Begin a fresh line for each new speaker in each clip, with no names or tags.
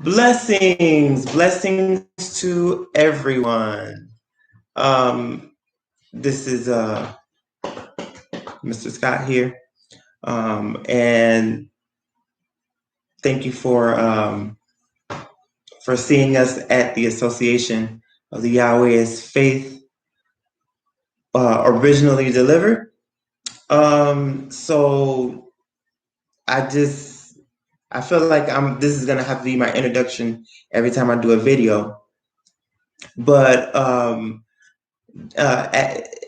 Blessings to everyone. Um, this is Mr. Scott here, and thank you for seeing us at the Association of the Yahweh is Faith, originally delivered. So I feel like this is gonna have to be my introduction every time I do a video, but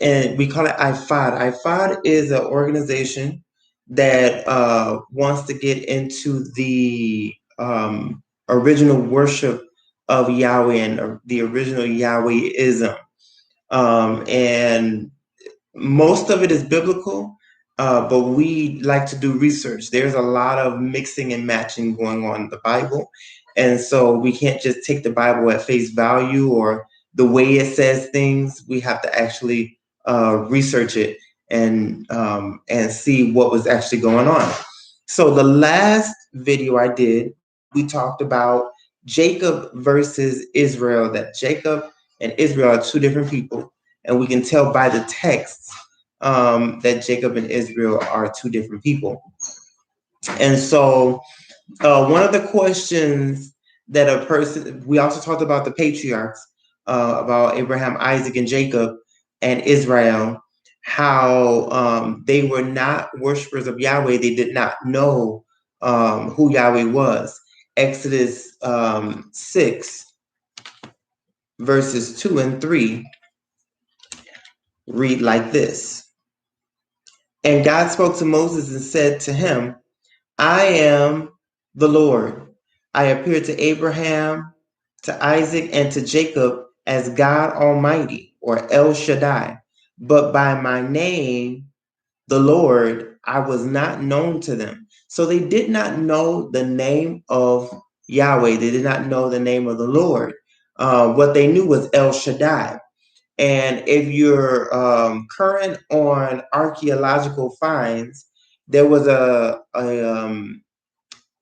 and we call it IFAD. IFAD is an organization that wants to get into the original worship of Yahweh and the original Yahwehism. And most of it is biblical, but we like to do research. There's a lot of mixing and matching going on in the Bible. And so we can't just take the Bible at face value or the way it says things. We have to actually research it and see what was actually going on. So the last video I did, we talked about Jacob versus Israel, that Jacob and Israel are two different people. And we can tell by the texts that Jacob and Israel are two different people. And so one of the questions that a person, we also talked about the patriarchs, about Abraham, Isaac, and Jacob and Israel, how they were not worshipers of Yahweh. They did not know who Yahweh was. Exodus 6, verses 2 and 3 read like this. And God spoke to Moses and said to him, I am the Lord. I appeared to Abraham, to Isaac, and to Jacob as God Almighty, or El Shaddai. But by my name, the Lord, I was not known to them. So they did not know the name of Yahweh. They did not know the name of the Lord. What they knew was El Shaddai. And if you're current on archaeological finds, there was an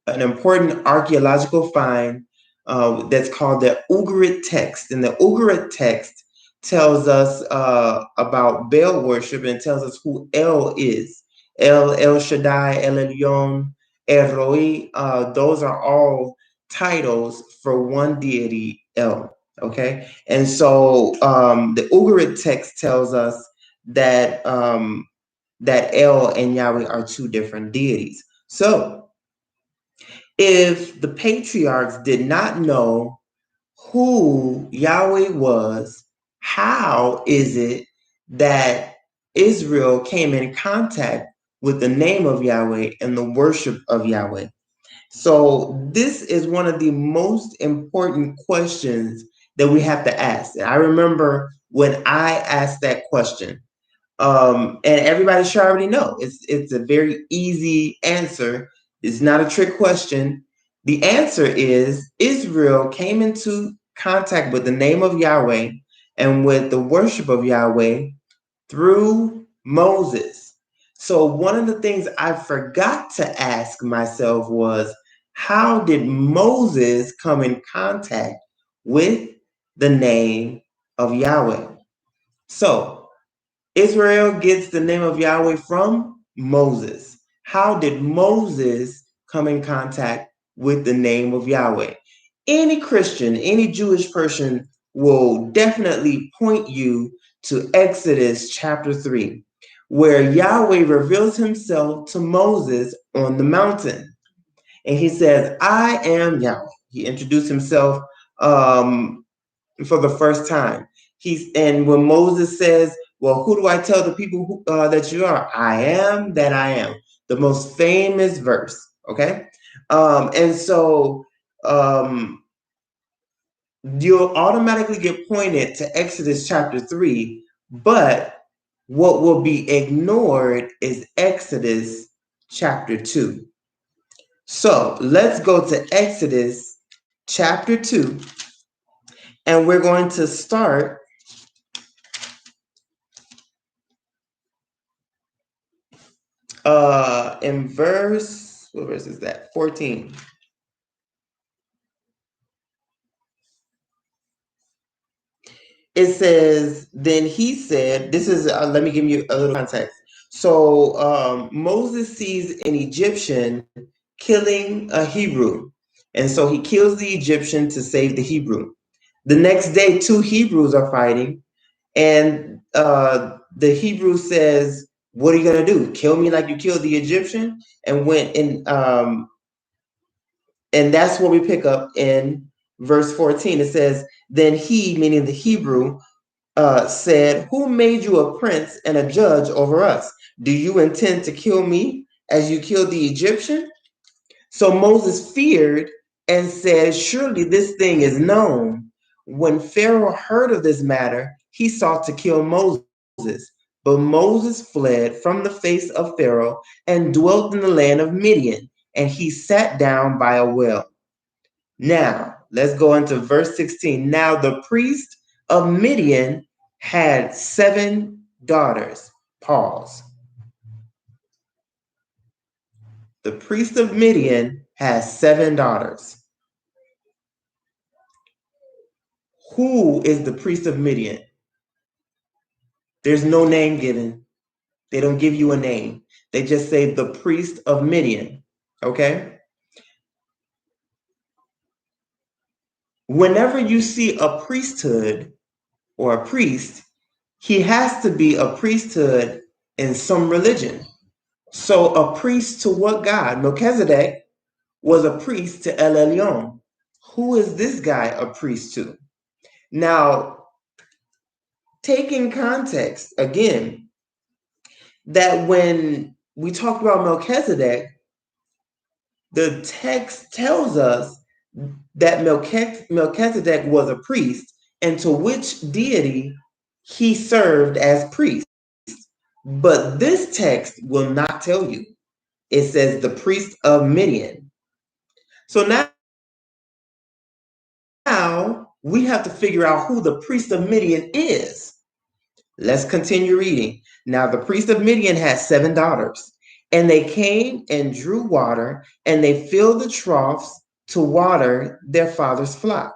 important archaeological find that's called the Ugarit text. And the Ugarit text tells us about Baal worship and tells us who El is. El Shaddai, El Elyon, El Roi, those are all titles for one deity, El. Okay, and so the Ugarit text tells us that that El and Yahweh are two different deities. So if the patriarchs did not know who Yahweh was, how is it that Israel came in contact with the name of Yahweh and the worship of Yahweh? So this is one of the most important questions that we have to ask. And I remember when I asked that question, and everybody should already know it's a very easy answer. It's not a trick question. The answer is Israel came into contact with the name of Yahweh and with the worship of Yahweh through Moses. So one of the things I forgot to ask myself was, how did Moses come in contact with the name of Yahweh? So Israel gets the name of Yahweh from Moses. How did Moses come in contact with the name of Yahweh? Any Christian, any Jewish person will definitely point you to Exodus chapter 3, where Yahweh reveals himself to Moses on the mountain. And he says, I am Yahweh. He introduced himself for the first time. And when Moses says, well, who do I tell the people that you are? I am that I am. The most famous verse. Okay. And so you'll automatically get pointed to Exodus chapter 3, but what will be ignored is Exodus chapter 2. So let's go to Exodus chapter 2, and we're going to start in what verse is that? 14. it says, then he said, this is, let me give you a little context. So Moses sees an Egyptian killing a Hebrew. And so he kills the Egyptian to save the Hebrew. The next day, two Hebrews are fighting. And the Hebrew says, what are you going to do? Kill me like you killed the Egyptian? And that's what we pick up in verse 14. It says, then he, meaning the Hebrew, said, who made you a prince and a judge over us? Do you intend to kill me as you killed the Egyptian? So Moses feared and said, surely this thing is known. When Pharaoh heard of this matter, he sought to kill Moses. But Moses fled from the face of Pharaoh and dwelt in the land of Midian, and he sat down by a well. Now, let's go into verse 16. Now, the priest of Midian had 7 daughters. Pause. The priest of Midian has 7 daughters. Who is the priest of Midian? There's no name given. They don't give you a name. They just say the priest of Midian. Okay? Whenever you see a priesthood or a priest, he has to be a priesthood in some religion. So a priest to what God? Melchizedek was a priest to El Elyon. Who is this guy a priest to? Now, taking context, again, that when we talk about Melchizedek, the text tells us that Melchizedek was a priest and to which deity he served as priest. But this text will not tell you. It says the priest of Midian. So now we have to figure out who the priest of Midian is. Let's continue reading. Now the priest of Midian had 7 daughters, and they came and drew water, and they filled the troughs to water their father's flock.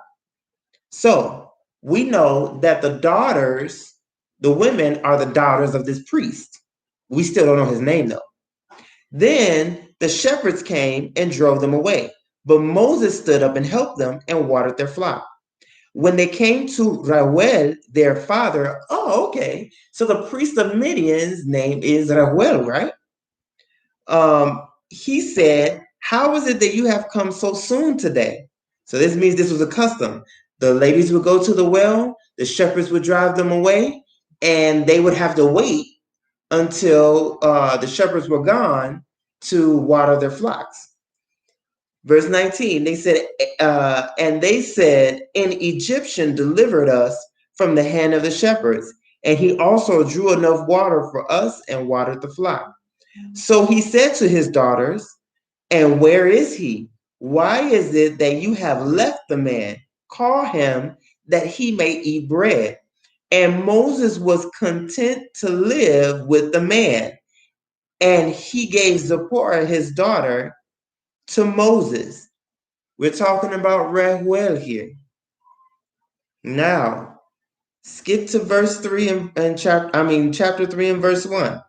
So we know that the daughters, the women, are the daughters of this priest. We still don't know his name though. Then the shepherds came and drove them away, but Moses stood up and helped them and watered their flock. When they came to Reuel, their father, oh, okay. So the priest of Midian's name is Reuel, right? He said, how is it that you have come so soon today? So this means this was a custom. The ladies would go to the well, the shepherds would drive them away, and they would have to wait until the shepherds were gone to water their flocks. Verse 19, they said, and they said, an Egyptian delivered us from the hand of the shepherds, and he also drew enough water for us and watered the flock. So he said to his daughters, and where is he? Why is it that you have left the man? Call him that he may eat bread. And Moses was content to live with the man, and he gave Zipporah his daughter to Moses. We're talking about Reuel here. Now, skip to verse 3 and chapter 3 and verse 1.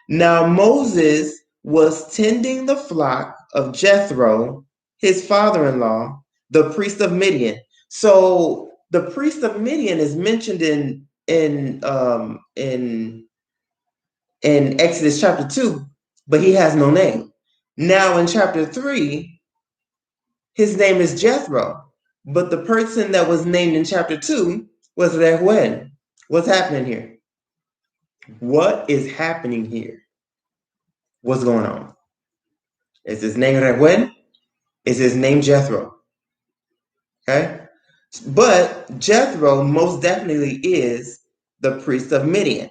Now Moses was tending the flock of Jethro, his father-in-law, the priest of Midian. So the priest of Midian is mentioned in Exodus chapter 2, but he has no name. Now in chapter 3, his name is Jethro, but the person that was named in chapter 2 was Reuel. What's happening here? What is happening here? What's going on? Is his name Reuel? Is his name Jethro? Okay? But Jethro most definitely is the priest of Midian.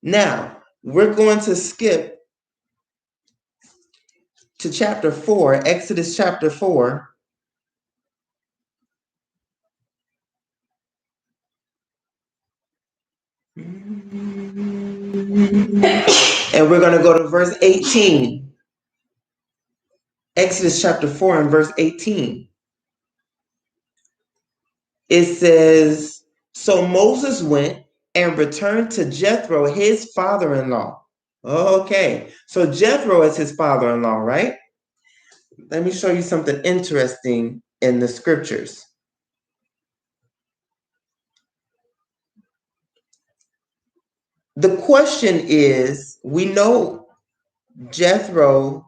Now, we're going to skip to chapter 4, Exodus chapter 4. And we're going to go to verse 18. Exodus chapter 4 and verse 18. It says, So Moses went and returned to Jethro, his father-in-law. Okay, so Jethro is his father-in-law, right? Let me show you something interesting in the scriptures. The question is, we know Jethro,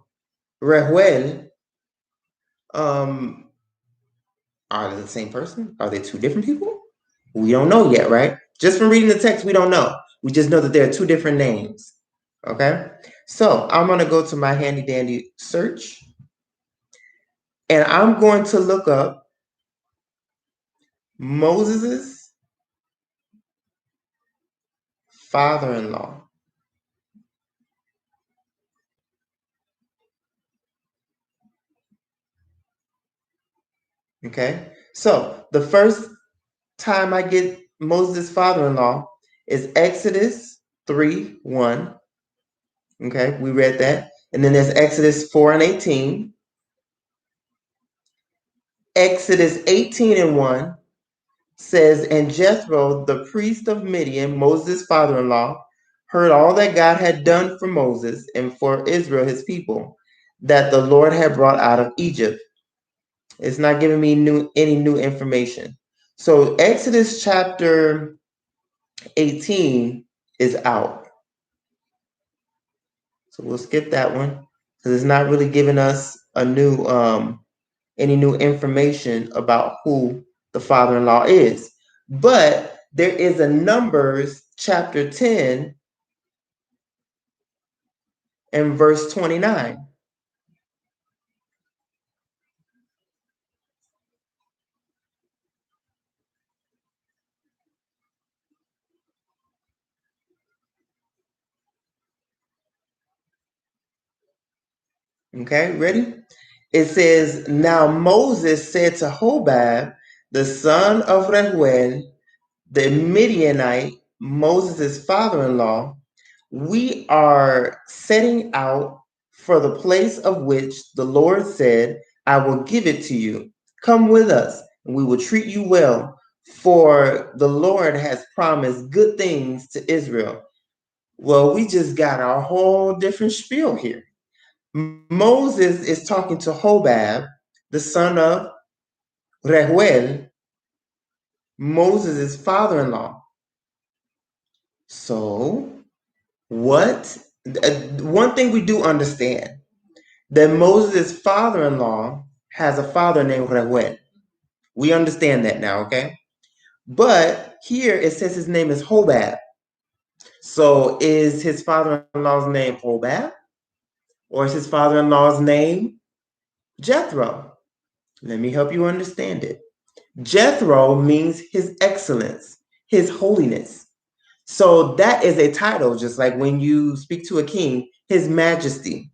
Reuel, are they the same person? Are they two different people? We don't know yet, right? Just from reading the text, we don't know. We just know that there are two different names. Okay? So I'm going to go to my handy dandy search and I'm going to look up Moses' father-in-law. Okay? So the first time I get Moses' father-in-law is Exodus 3:1. Okay, we read that. And then there's Exodus 4:18. Exodus 18:1 says, and Jethro, the priest of Midian, Moses' father-in-law, heard all that God had done for Moses and for Israel, his people, that the Lord had brought out of Egypt. It's not giving me any new information. So Exodus chapter 18 is out. So we'll skip that one because it's not really giving us a new any new information about who the father-in-law is. But there is a Numbers chapter 10 and verse 29. Okay, ready? It says, now Moses said to Hobab, the son of Reuel, the Midianite, Moses' father-in-law, we are setting out for the place of which the Lord said, I will give it to you. Come with us, and we will treat you well, for the Lord has promised good things to Israel. Well, we just got a whole different spiel here. Moses is talking to Hobab, the son of Reuel, Moses' father-in-law. So, what? One thing we do understand that Moses' father-in-law has a father named Reuel. We understand that now, okay? But here it says his name is Hobab. So is his father-in-law's name Hobab? Or is his father-in-law's name Jethro? Let me help you understand it. Jethro means his excellence, his holiness. So that is a title, just like when you speak to a king, his majesty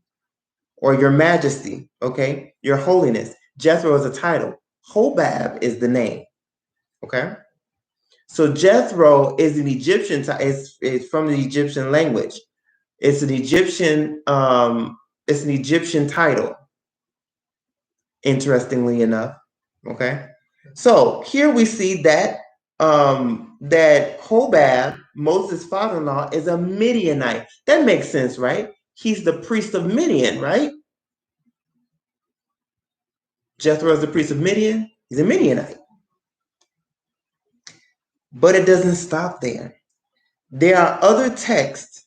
or your majesty, okay? Your holiness. Jethro is a title. Hobab is the name, okay? So Jethro is an Egyptian, it's from the Egyptian language. It's an Egyptian title, interestingly enough, okay? So here we see that that Hobab, Moses' father-in-law, is a Midianite. That makes sense, right? He's the priest of Midian, right? Jethro is the priest of Midian. He's a Midianite. But it doesn't stop there. There are other texts.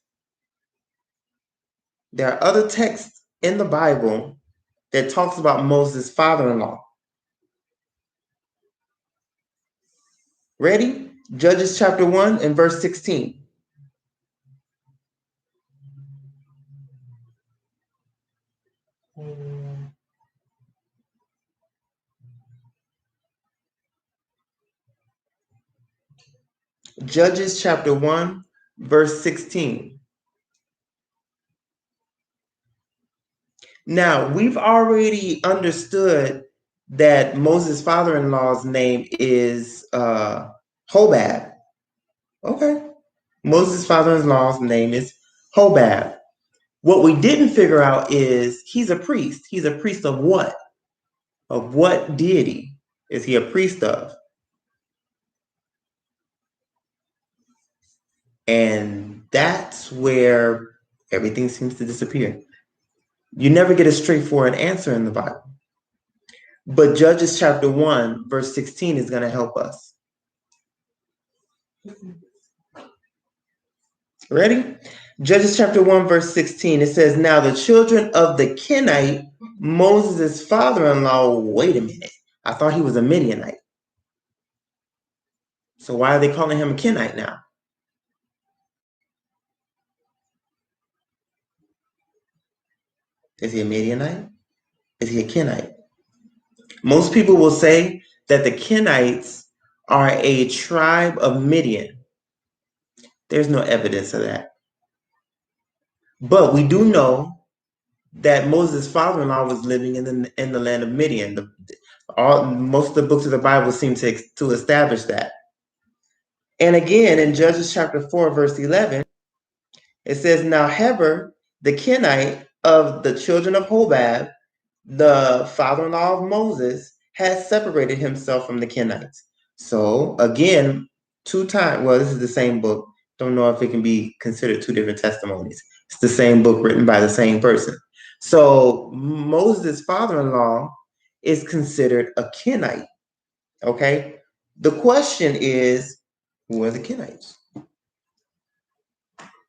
There are other texts in the Bible that talks about Moses' father-in-law. Ready? Judges chapter 1 and verse 16. Judges chapter 1, verse 16. Now, we've already understood that Moses' father-in-law's name is Hobab. Okay. Moses' father-in-law's name is Hobab. What we didn't figure out is he's a priest. He's a priest of what? Of what deity is he a priest of? And that's where everything seems to disappear. You never get a straightforward answer in the Bible. But Judges chapter 1, verse 16 is going to help us. Ready? Judges chapter 1, verse 16, it says, now the children of the Kenite, Moses' father-in-law, wait a minute. I thought he was a Midianite. So why are they calling him a Kenite now? Is he a Midianite? Is he a Kenite? Most people will say that the Kenites are a tribe of Midian. There's no evidence of that. But we do know that Moses' father-in-law was living in the land of Midian. Most of the books of the Bible seem to establish that. And again, in Judges chapter 4, verse 11, it says, now Heber, the Kenite of the children of Hobab, the father-in-law of Moses, had separated himself from the Kenites. So again, this is the same book. Don't know if it can be considered two different testimonies. It's the same book written by the same person. So Moses' father-in-law is considered a Kenite. Okay. The question is, who are the Kenites?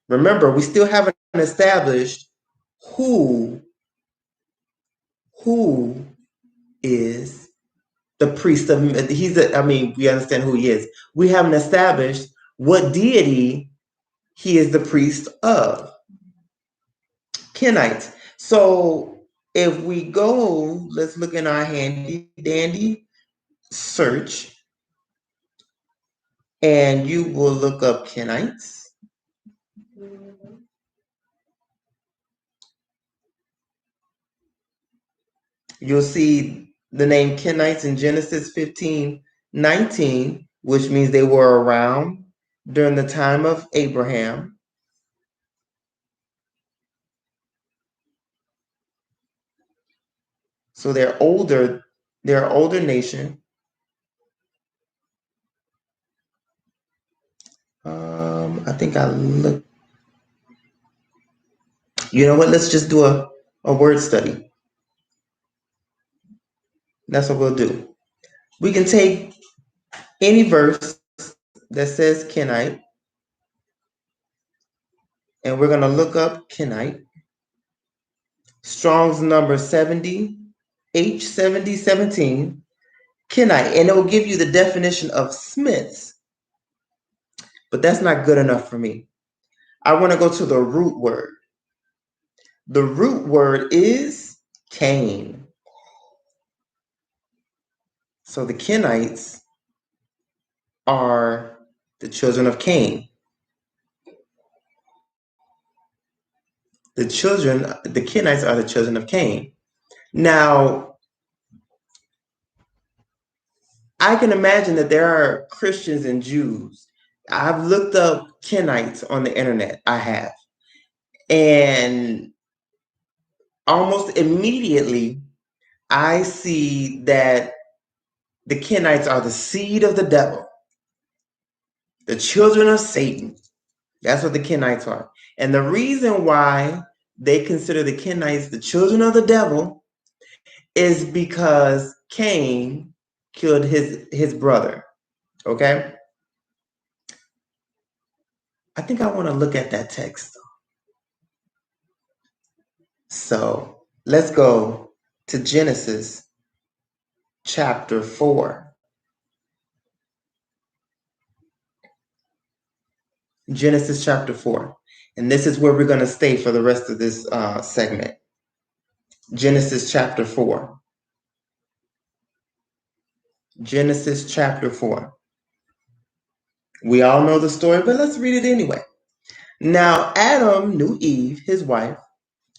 Remember, we still haven't established who is the priest of. We understand who he is. We haven't established what deity he is the priest of. Kenites. So if we go, let's look in our handy dandy search, and you will look up Kenites. You'll see the name Kenites in Genesis 15:19, which means they were around during the time of Abraham. So they're older nation. I think I looked. You know what? Let's just do a word study. That's what we'll do. We can take any verse that says Kenite, and we're going to look up Kenite. Strong's number 70, H7017, Kenite, and it will give you the definition of smiths. But that's not good enough for me. I want to go to the root word. The root word is Cain. So the Kenites are the children of Cain. The Kenites are the children of Cain. Now, I can imagine that there are Christians and Jews. I've looked up Kenites on the internet. I have. And almost immediately, I see that the Kenites are the seed of the devil, the children of Satan. That's what the Kenites are. And the reason why they consider the Kenites the children of the devil is because Cain killed his brother. Okay? I think I want to look at that text. So let's go to Genesis chapter 4. Genesis chapter 4. And this is where we're going to stay for the rest of this segment. Genesis chapter 4. Genesis chapter 4. We all know the story, but let's read it anyway. Now Adam knew Eve, his wife,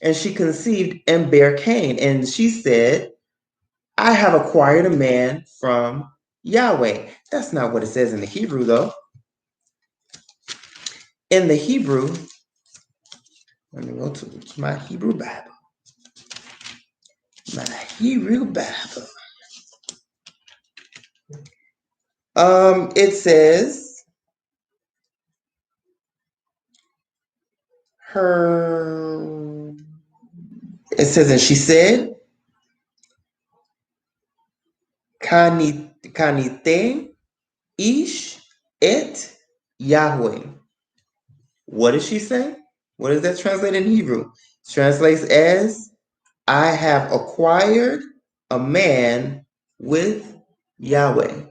and she conceived and bare Cain. And she said, I have acquired a man from Yahweh. That's not what it says in the Hebrew, though. In the Hebrew, let me go to my Hebrew Bible. My Hebrew Bible. It says, her, it says, and she said, Kanite ish et Yahweh. What does she say? What does that translate in Hebrew? It translates as, I have acquired a man with Yahweh.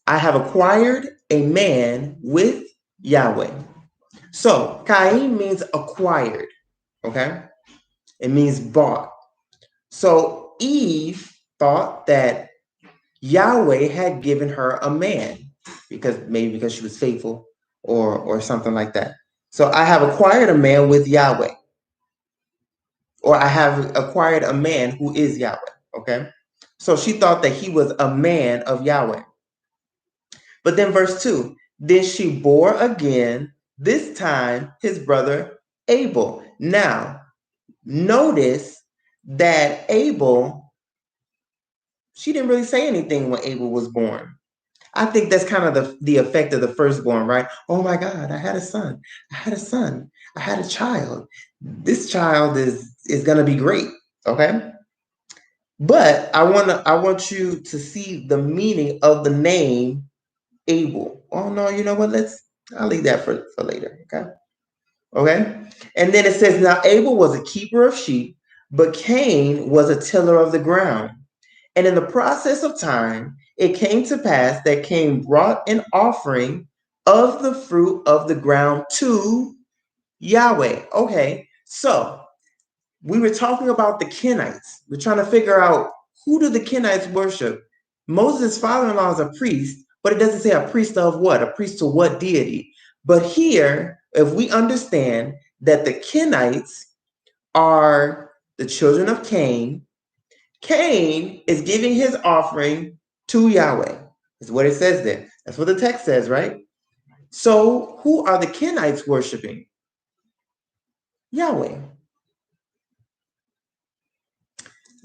I have acquired a man with Yahweh. So, Cain means acquired, okay? It means bought. So, Eve thought that Yahweh had given her a man because she was faithful or something like that. So, I have acquired a man with Yahweh, or I have acquired a man who is Yahweh, okay? So, she thought that he was a man of Yahweh. But then verse 2, then she bore again, this time his brother Abel. Now, notice that Abel, she didn't really say anything when Abel was born. I think that's kind of the effect of the firstborn, right? Oh my God, I had a son. I had a son. I had a child. This child is going to be great, okay? But I want you to see the meaning of the name Abel. Oh no, you know what? I'll leave that for later. Okay. Okay. And then it says, now Abel was a keeper of sheep, but Cain was a tiller of the ground. And in the process of time, it came to pass that Cain brought an offering of the fruit of the ground to Yahweh. Okay. So we were talking about the Kenites. We're trying to figure out, who do the Kenites worship? Moses' father-in-law is a priest, but it doesn't say a priest of what? A priest to what deity? But here, if we understand that the Kenites are the children of Cain, Cain is giving his offering to Yahweh. That's what it says there. That's what the text says, right? So who are the Kenites worshiping? Yahweh.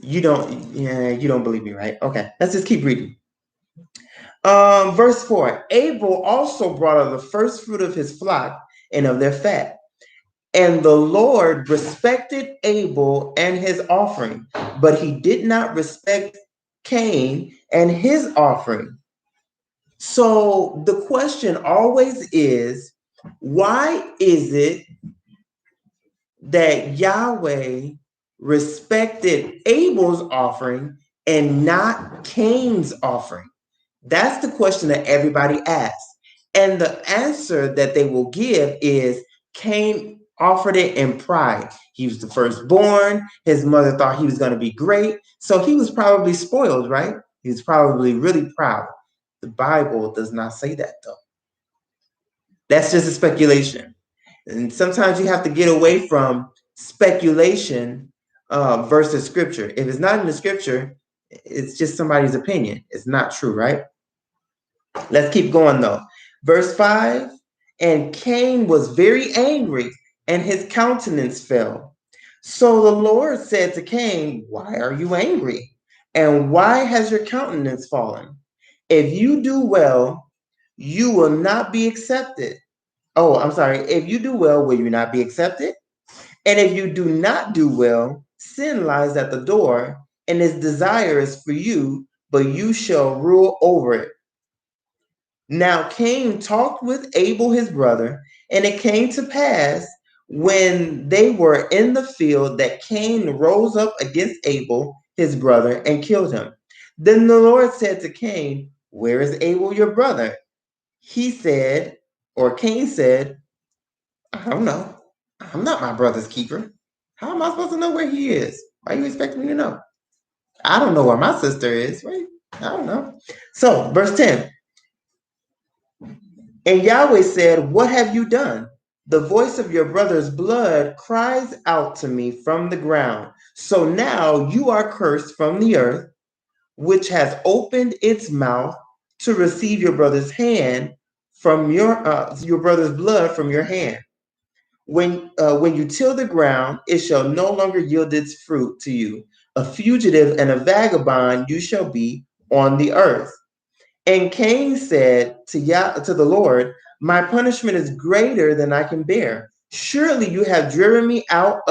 You don't believe me, right? Okay, let's just keep reading. Verse 4, Abel also brought of the first fruit of his flock and of their fat. And the Lord respected Abel and his offering, but he did not respect Cain and his offering. So the question always is, why is it that Yahweh respected Abel's offering and not Cain's offering? That's the question that everybody asks. And the answer that they will give is, Cain offered it in pride. He was the firstborn. His mother thought he was going to be great. So he was probably spoiled, right? He was probably really proud. The Bible does not say that, though. That's just a speculation. And sometimes you have to get away from speculation versus scripture. If it's not in the scripture, it's just somebody's opinion. It's not true, right? Let's keep going though. Verse 5, and Cain was very angry, and his countenance fell. So the Lord said to Cain, why are you angry? And why has your countenance fallen? If you do well, you will not be accepted. Oh, I'm sorry. If you do well, will you not be accepted? And if you do not do well, sin lies at the door, and its desire is for you, but you shall rule over it. Now Cain talked with Abel his brother, and it came to pass when they were in the field that Cain rose up against Abel his brother and killed him. Then the Lord said to Cain, where is Abel your brother? He said, or Cain said, I don't know. I'm not my brother's keeper. How am I supposed to know where he is? Why do you expect me to know? I don't know where my sister is, right? I don't know. So, verse 10. And Yahweh said, what have you done? The voice of your brother's blood cries out to me from the ground. So now you are cursed from the earth, which has opened its mouth to receive your brother's hand from your brother's blood from your hand. When you till the ground, it shall no longer yield its fruit to you. A fugitive and a vagabond you shall be on the earth. And Cain said to the Lord, my punishment is greater than I can bear. Surely you have driven me out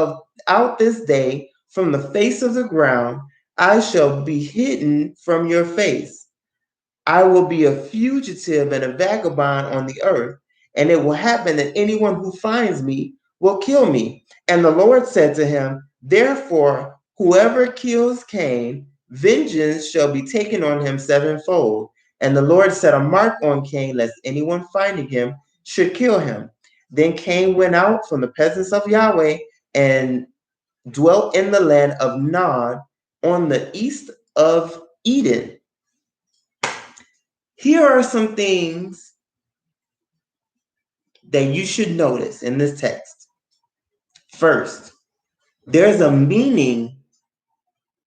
this day from the face of the ground. I shall be hidden from your face. I will be a fugitive and a vagabond on the earth, and it will happen that anyone who finds me will kill me. And the Lord said to him, therefore, whoever kills Cain, vengeance shall be taken on him sevenfold. And the Lord set a mark on Cain, lest anyone finding him should kill him. Then Cain went out from the presence of Yahweh and dwelt in the land of Nod on the east of Eden. Here are some things that you should notice in this text. First, there's a meaning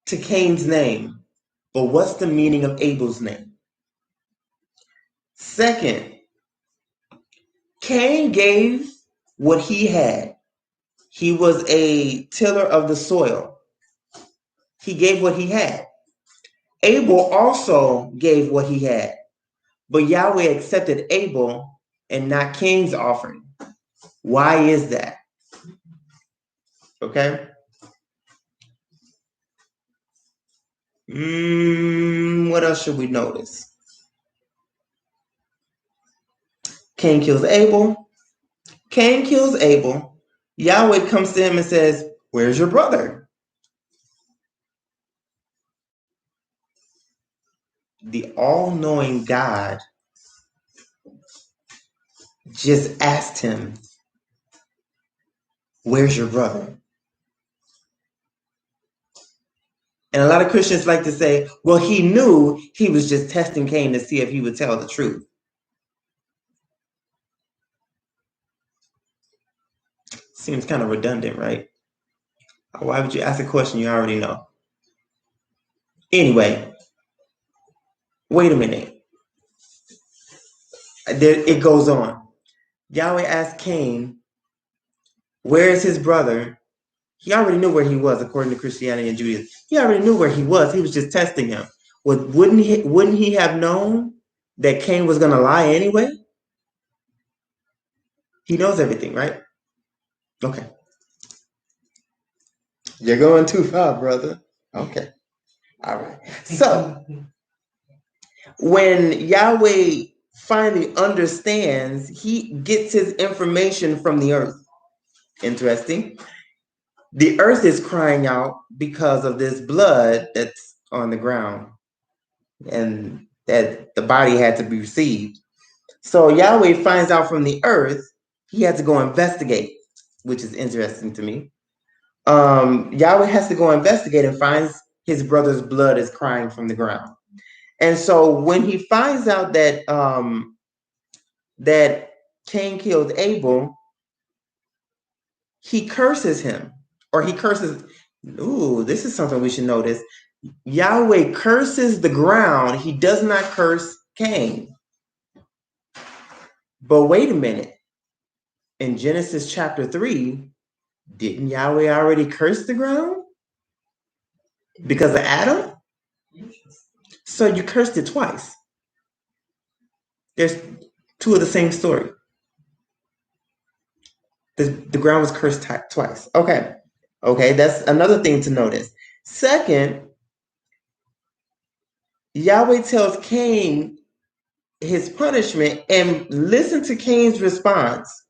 to Cain's name, but what's the meaning of Abel's name? Second, Cain gave what he had. He was a tiller of the soil. He gave what he had. Abel also gave what he had, but Yahweh accepted Abel and not Cain's offering. Why is that? Okay. What else should we notice? Cain kills Abel. Cain kills Abel. Yahweh comes to him and says, where's your brother? The all-knowing God just asked him, where's your brother? And a lot of Christians like to say, well, he knew, he was just testing Cain to see if he would tell the truth. Seems kind of redundant, right? Why would you ask a question you already know? Anyway, wait a minute. It goes on. Yahweh asked Cain, where is his brother? He already knew where he was, according to Christianity and Judaism. He already knew where he was. He was just testing him. Wouldn't he have known that Cain was going to lie anyway? He knows everything, right? Okay. You're going too far, brother. Okay. All right. So when Yahweh finally understands, he gets his information from the earth. Interesting. The earth is crying out because of this blood that's on the ground and that the body had to be received. So Yahweh finds out from the earth, he had to go investigate, which is interesting to me. Yahweh has to go investigate and finds his brother's blood is crying from the ground. And so when he finds out that that Cain killed Abel, he curses him, or he curses. Ooh, this is something we should notice. Yahweh curses the ground. He does not curse Cain. But wait a minute. In Genesis chapter 3, didn't Yahweh already curse the ground? Because of Adam? So you cursed it twice. There's two of the same story. The ground was cursed twice. Okay, that's another thing to notice. Second, Yahweh tells Cain his punishment, and listen to Cain's response.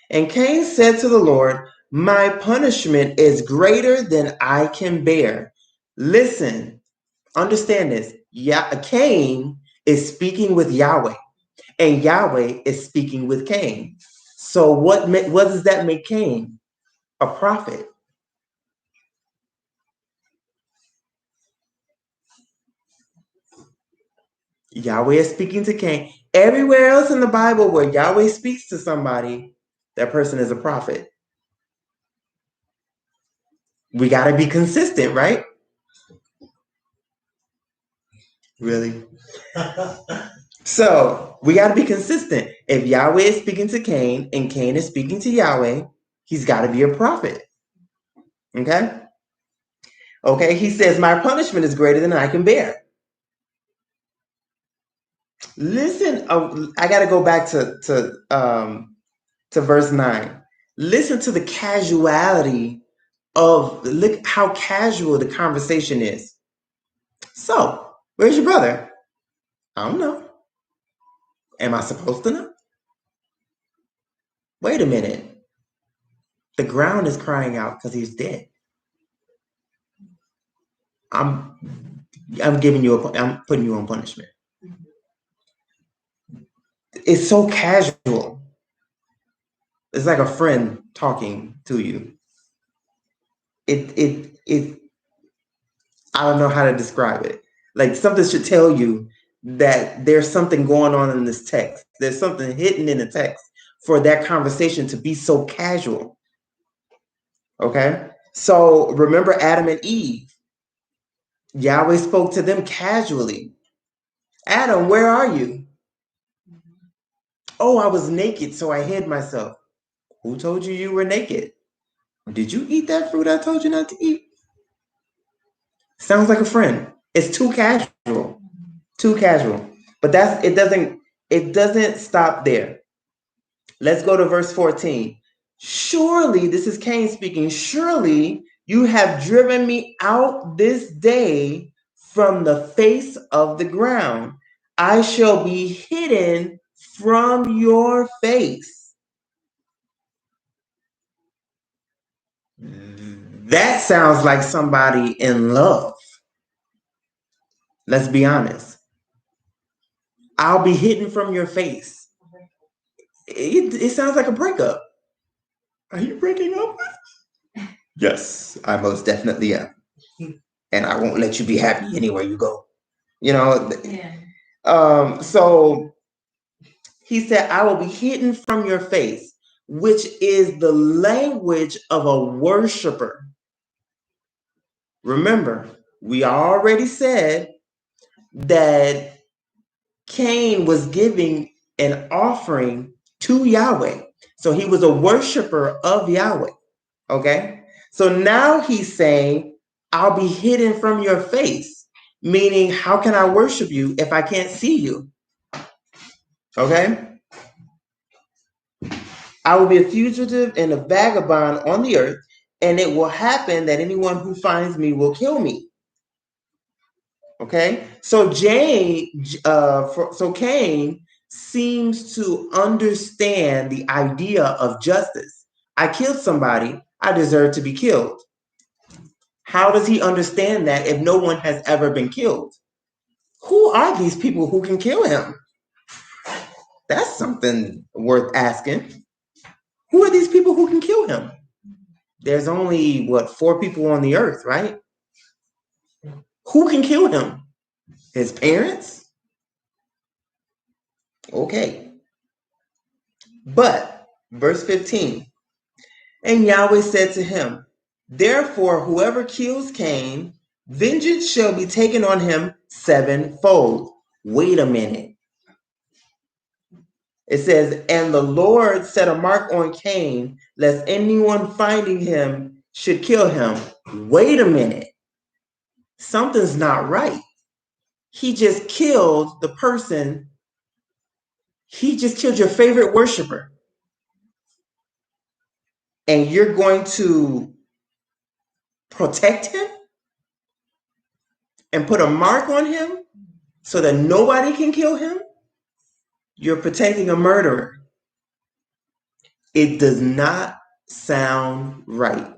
And Cain said to the Lord, my punishment is greater than I can bear. Listen, understand this. Cain is speaking with Yahweh, and Yahweh is speaking with Cain. So what does that make Cain? A prophet. Yahweh is speaking to Cain. Everywhere else in the Bible where Yahweh speaks to somebody, that person is a prophet. We got to be consistent, right? Really? So we got to be consistent. If Yahweh is speaking to Cain and Cain is speaking to Yahweh, he's got to be a prophet. Okay? Okay, he says, my punishment is greater than I can bear. Listen, I got to go back to verse 9. Listen to the casuality of, look how casual the conversation is. So, where's your brother? I don't know. Am I supposed to know? Wait a minute. The ground is crying out because he's dead. I'm giving you I'm putting you on punishment. It's so casual. It's like a friend talking to you. It I don't know how to describe it. Like, something should tell you that there's something going on in this text. There's something hidden in the text for that conversation to be so casual. Okay? So remember Adam and Eve. Yahweh spoke to them casually. Adam, where are you? Oh, I was naked, so I hid myself. Who told you you were naked? Did you eat that fruit I told you not to eat? Sounds like a friend. It's too casual. Too casual. But it doesn't stop there. Let's go to verse 14. Surely, this is Cain speaking, surely you have driven me out this day from the face of the ground. I shall be hidden from your face. That sounds like somebody in love. Let's be honest. I'll be hidden from your face. It sounds like a breakup. Are you breaking up? Yes, I most definitely am. And I won't let you be happy anywhere you go. Yeah. So he said, I will be hidden from your face, which is the language of a worshiper. Remember, we already said that Cain was giving an offering to Yahweh. So he was a worshiper of Yahweh. Okay? So now he's saying, I'll be hidden from your face, meaning, how can I worship you if I can't see you? Okay? I will be a fugitive and a vagabond on the earth, and it will happen that anyone who finds me will kill me. Okay? So Cain seems to understand the idea of justice. I killed somebody, I deserve to be killed. How does he understand that if no one has ever been killed? Who are these people who can kill him? That's something worth asking. Who are these people who can kill him? There's only, 4 people on the earth, right? Who can kill him? His parents? Okay. But, verse 15, and Yahweh said to him, therefore, whoever kills Cain, vengeance shall be taken on him sevenfold. Wait a minute. It says, and the Lord set a mark on Cain, lest anyone finding him should kill him. Wait a minute. Something's not right. He just killed the person. He just killed your favorite worshiper. And you're going to protect him and put a mark on him so that nobody can kill him? You're protecting a murderer. It does not sound right.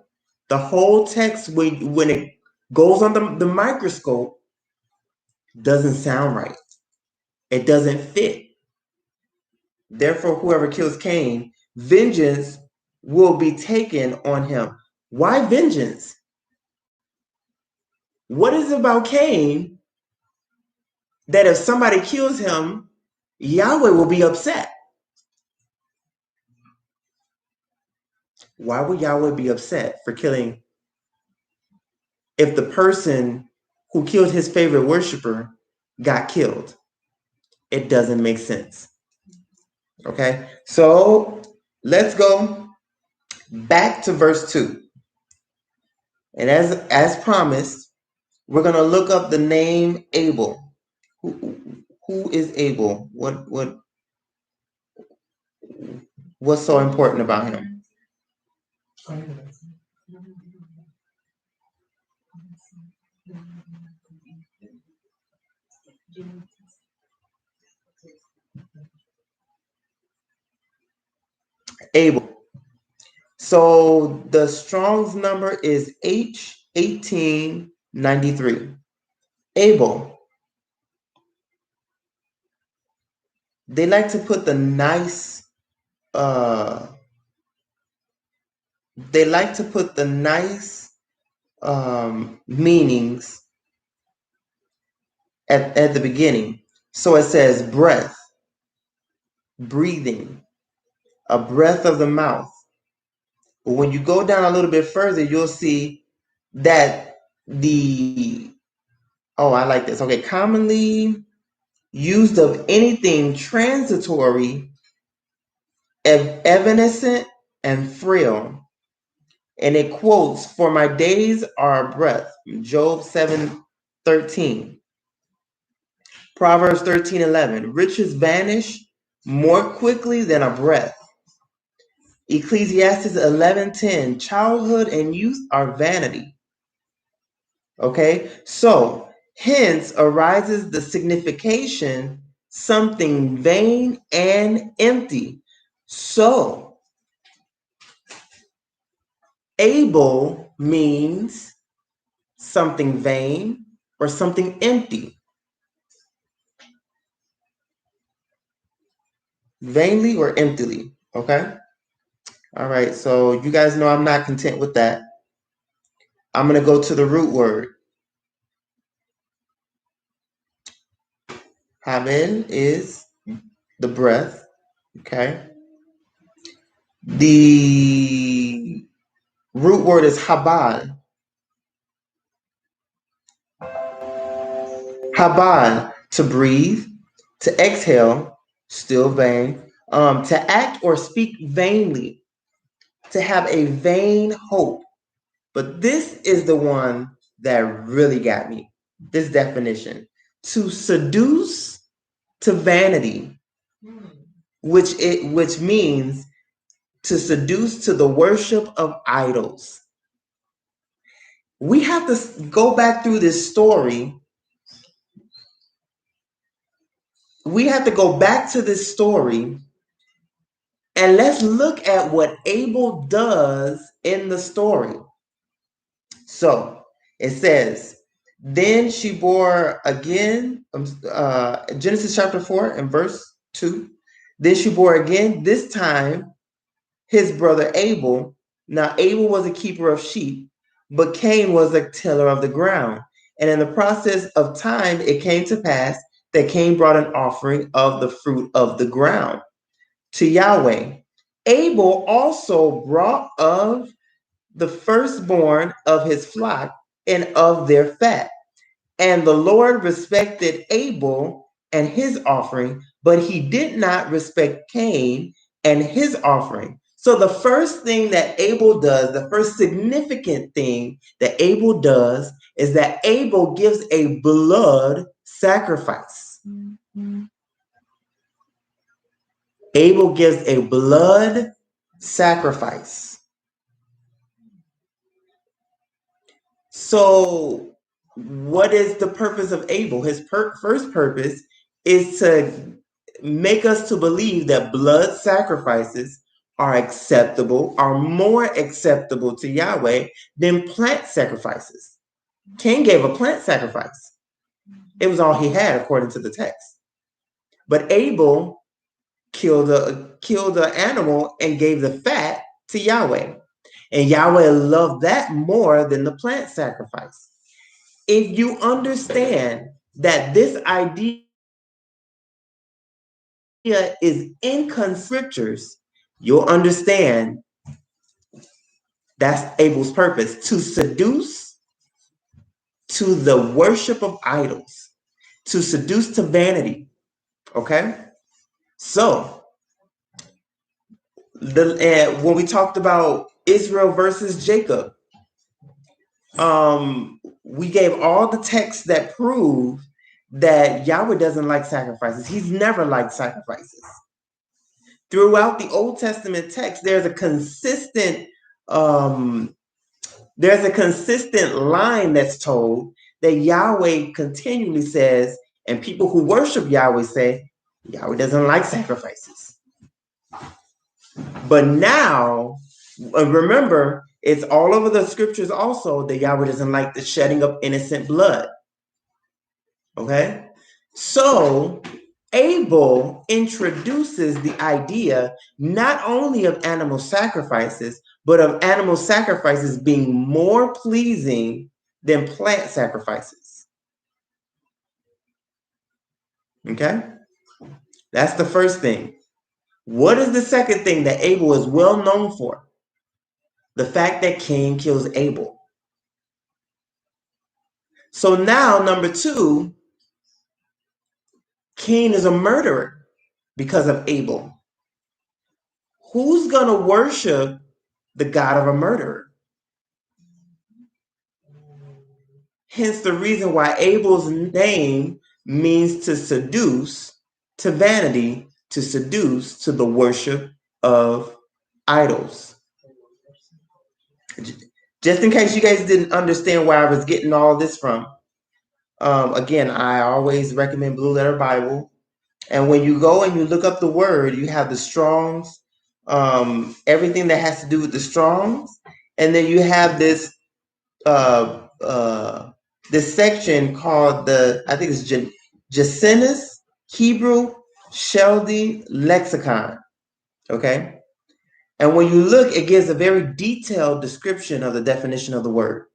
The whole text, when it goes on the microscope, doesn't sound right. It doesn't fit. Therefore, whoever kills Cain, vengeance will be taken on him. Why vengeance? What is it about Cain that if somebody kills him, Yahweh will be upset? Why would Yahweh be upset for killing if the person who killed his favorite worshiper got killed? It doesn't make sense. Okay, so let's go back to verse 2. And as promised, we're going to look up the name Abel. Who is Abel? What's so important about him? Abel. So the Strong's number is H1893. Abel. They like to put the nice uh they like to put the nice meanings at the beginning. So it says breath, breathing, a breath of the mouth. But when you go down a little bit further, you'll see that I like this. Okay, commonly used of anything transitory, evanescent, and frail. And it quotes, "For my days are a breath," Job 7:13. Proverbs 13:11. Riches vanish more quickly than a breath. Ecclesiastes 11:10. Childhood and youth are vanity. Okay, so hence arises the signification something vain and empty. So Abel means something vain or something empty. Vainly or emptily. Okay. All right. So you guys know I'm not content with that. I'm going to go to the root word. Haben is the breath. Okay. The root word is habal. Habal, to breathe, to exhale, still vain, to act or speak vainly, to have a vain hope. But this is the one that really got me. This definition: to seduce to vanity, which means to seduce to the worship of idols. We have to go back through this story. We have to go back to this story and let's look at what Abel does in the story. So it says, then she bore again, Genesis chapter 4 and verse 2. Then she bore again, this time his brother Abel. Now Abel was a keeper of sheep, but Cain was a tiller of the ground. And in the process of time, it came to pass that Cain brought an offering of the fruit of the ground to Yahweh. Abel also brought of the firstborn of his flock and of their fat. And the Lord respected Abel and his offering, but he did not respect Cain and his offering. So the first thing that Abel does, the first significant thing that Abel does, is that Abel gives a blood sacrifice. Abel gives a blood sacrifice. So what is the purpose of Abel? His first purpose is to make us to believe that blood sacrifices are more acceptable to Yahweh than plant sacrifices. Cain gave a plant sacrifice. It was all he had according to the text. But Abel killed the animal and gave the fat to Yahweh. And Yahweh loved that more than the plant sacrifice. If you understand that this idea is in scriptures, you'll understand that's Abel's purpose: to seduce to the worship of idols, to seduce to vanity. Okay? So, when we talked about Israel versus Jacob, we gave all the texts that prove that Yahweh doesn't like sacrifices. He's never liked sacrifices. Throughout the Old Testament text, there's a consistent there's a consistent line that's told that Yahweh continually says, and people who worship Yahweh say, Yahweh doesn't like sacrifices. But now, remember, it's all over the scriptures also that Yahweh doesn't like the shedding of innocent blood. Okay? So, Abel introduces the idea not only of animal sacrifices, but of animal sacrifices being more pleasing than plant sacrifices. Okay? That's the first thing. What is the second thing that Abel is well known for? The fact that Cain kills Abel. So now, number two, Cain is a murderer because of Abel. Who's going to worship the God of a murderer? Hence the reason why Abel's name means to seduce, to vanity, to seduce, to the worship of idols. Just in case you guys didn't understand where I was getting all this from, again, I always recommend Blue Letter Bible. And when you go and you look up the word, you have the Strongs, everything that has to do with the Strongs, and then you have this this section called I think it's Jacinus Hebrew Sheldon Lexicon. Okay, and when you look, it gives a very detailed description of the definition of the word.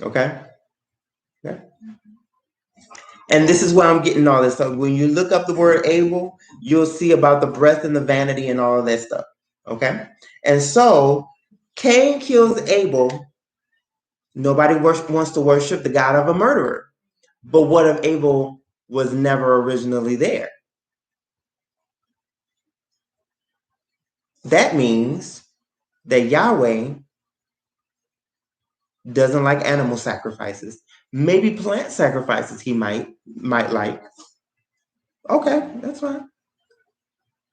Okay. Okay. And this is why I'm getting all this. So when you look up the word Abel, you'll see about the breath and the vanity and all of that stuff. Okay. And so Cain kills Abel. Nobody wants to worship the God of a murderer. But what if Abel was never originally there? That means that Yahweh doesn't like animal sacrifices. Maybe plant sacrifices he might like. Okay, that's fine.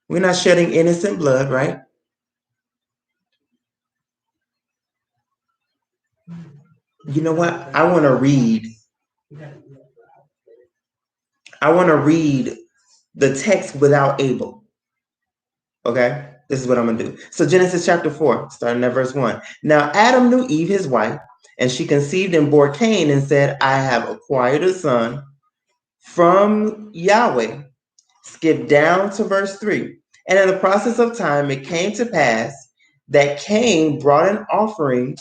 We're not shedding innocent blood, right? You know what? I want to read the text without Abel. Okay? This is what I'm going to do. So Genesis chapter 4, starting at verse 1. Now Adam knew Eve, his wife, and she conceived and bore Cain and said, I have acquired a son from Yahweh. Skip down to verse 3. And in the process of time, it came to pass that Cain brought an offering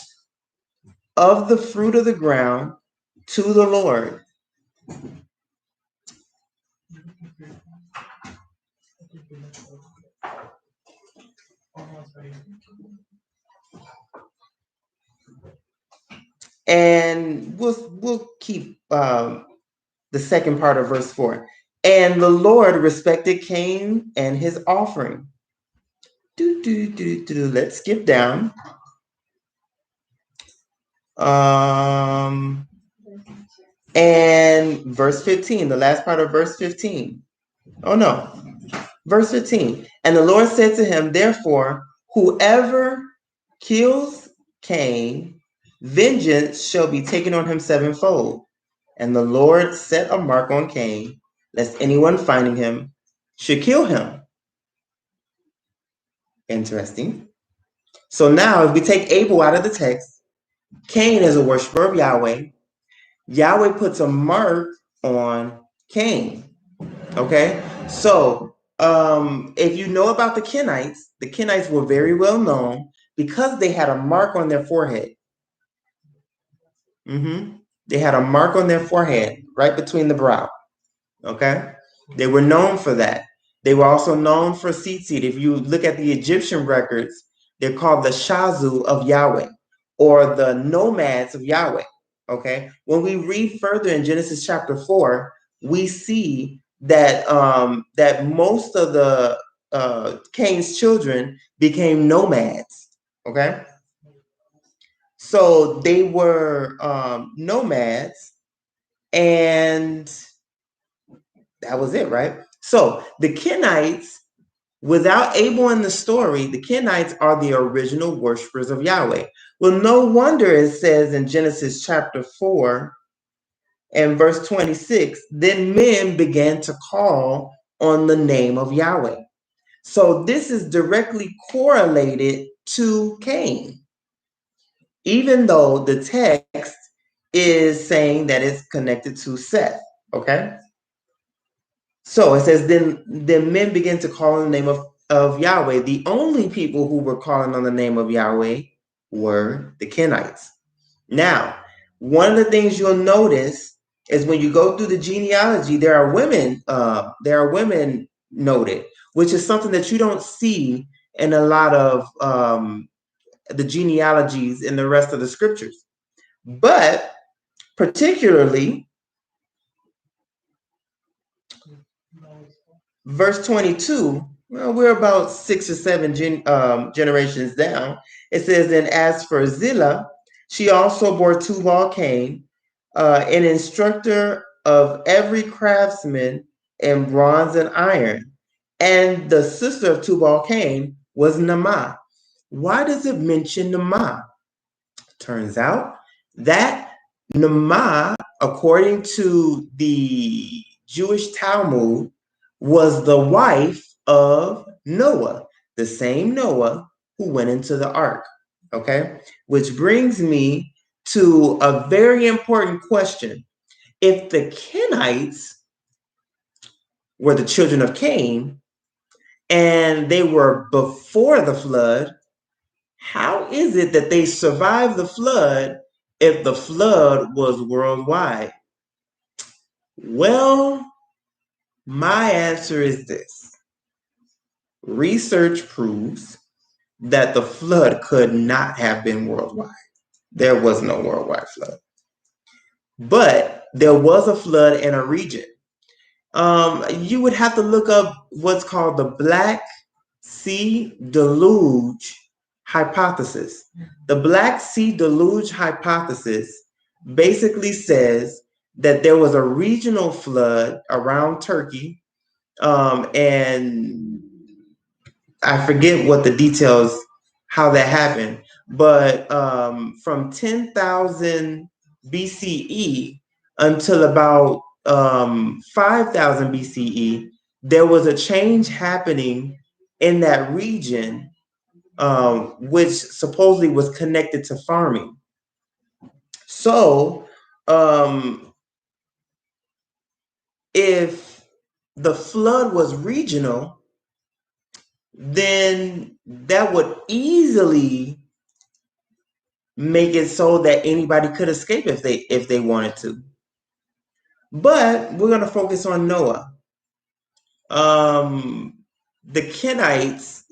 of the fruit of the ground to the Lord. And we'll keep the second part of verse 4. And the Lord respected Cain and his offering. Let's skip down. And verse 15, the last part of verse 15. Oh no, verse 15. And the Lord said to him, therefore, whoever kills Cain, vengeance shall be taken on him sevenfold. And the Lord set a mark on Cain, lest anyone finding him should kill him. Interesting. So now, if we take Abel out of the text, Cain is a worshiper of Yahweh. Yahweh puts a mark on Cain. Okay? So, if you know about the Kenites were very well known because they had a mark on their forehead. They had a mark on their forehead right between the brow. Okay? They were known for that. They were also known for tzitzit. If you look at the Egyptian records, they're called the Shazu of Yahweh or the nomads of Yahweh. Okay? When we read further in Genesis chapter 4, we see that that most of the Cain's children became nomads. Okay? So they were nomads, and that was it, right? So the Kenites Without Abel in the story, the Kenites are the original worshipers of Yahweh. Well, no wonder it says in Genesis chapter 4 and verse 26, then men began to call on the name of Yahweh. So this is directly correlated to Cain, even though the text is saying that it's connected to Seth. Okay. So it says, then men began to call on the name of Yahweh. The only people who were calling on the name of Yahweh were the Kenites. Now, one of the things you'll notice is when you go through the genealogy, there are women noted, which is something that you don't see in a lot of the genealogies in the rest of the scriptures. But particularly verse 22, well, we're about 6 or 7 generations down. It says, and as for Zillah, she also bore Tubal-Cain, an instructor of every craftsman in bronze and iron. And the sister of Tubal-Cain was Naamah. Why does it mention Naamah? Turns out that Naamah, according to the Jewish Talmud, was the wife of Noah, the same Noah who went into the ark. Okay, which brings me to a very important question. If the Kenites were the children of Cain and they were before the flood, how is it that they survived the flood if the flood was worldwide? Well, my answer is this. Research proves that the flood could not have been worldwide. There was no worldwide flood. But there was a flood in a region. You would have to look up what's called the Black Sea Deluge hypothesis. The Black Sea Deluge hypothesis basically says that there was a regional flood around Turkey, and I forget what the details, how that happened, but from 10,000 BCE until about 5,000 BCE, there was a change happening in that region, which supposedly was connected to farming. So, if the flood was regional, then that would easily make it so that anybody could escape if they wanted to. But we're going to focus on Noah. The Kenites,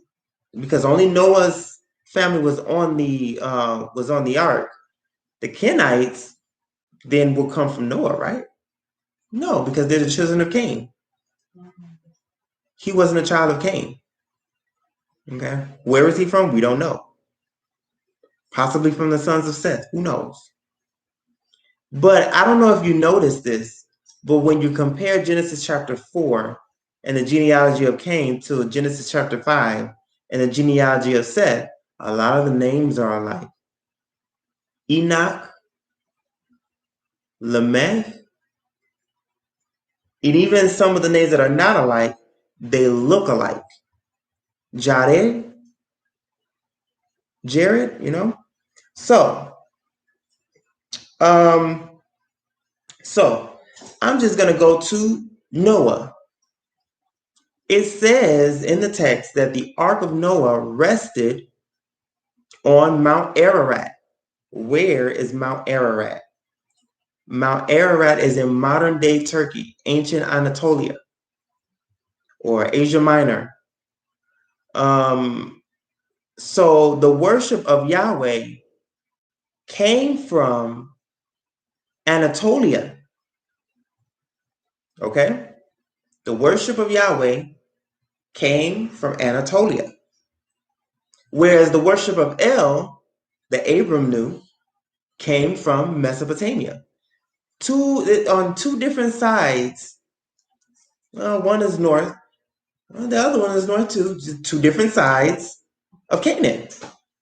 because only Noah's family was on the ark. The Kenites then will come from Noah, right? No, because they're the children of Cain. He wasn't a child of Cain. Okay, where is he from? We don't know. Possibly from the sons of Seth. Who knows? But I don't know if you noticed this, but when you compare Genesis chapter 4 and the genealogy of Cain to Genesis chapter 5 and the genealogy of Seth, a lot of the names are alike. Enoch, Lamech, and even some of the names that are not alike, they look alike. Jared, So, I'm just going to go to Noah. It says in the text that the Ark of Noah rested on Mount Ararat. Where is Mount Ararat? Mount Ararat is in modern day Turkey, ancient Anatolia, or Asia Minor. So the worship of Yahweh came from Anatolia. Okay? The worship of Yahweh came from Anatolia. Whereas the worship of El, that Abram knew, came from Mesopotamia. On two different sides. Well, one is north, Well, the other one is north too, just two different sides of Canaan.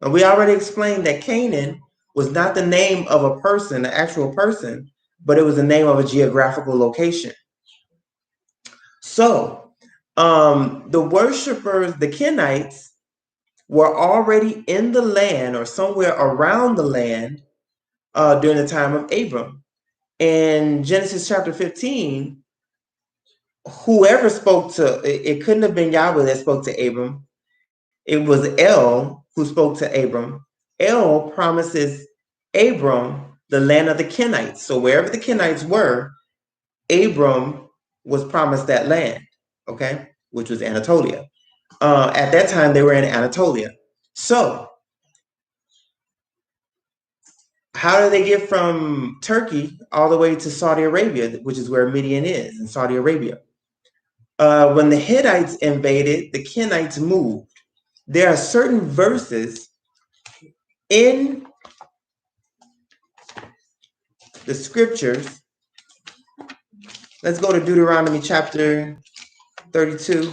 And we already explained that Canaan was not the name of a person, an actual person, but it was the name of a geographical location. So the worshipers, the Kenites, were already in the land or somewhere around the land during the time of Abram. In Genesis chapter 15, whoever spoke to it couldn't have been Yahweh that spoke to Abram. It was El who spoke to Abram. El promises Abram the land of the Kenites. So wherever the Kenites were, Abram was promised that land, okay, which was Anatolia. At that time, they were in Anatolia. So how do they get from Turkey all the way to Saudi Arabia, which is where Midian is in Saudi Arabia? When the Hittites invaded, the Kenites moved. There are certain verses in the scriptures. Let's go to Deuteronomy chapter 32.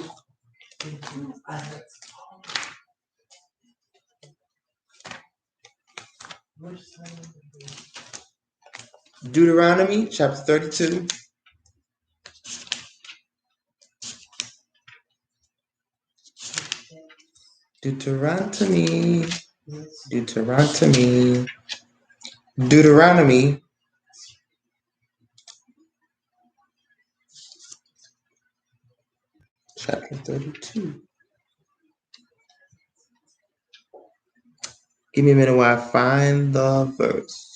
Deuteronomy chapter 32. Deuteronomy chapter 32. Give me a minute while I find the verse.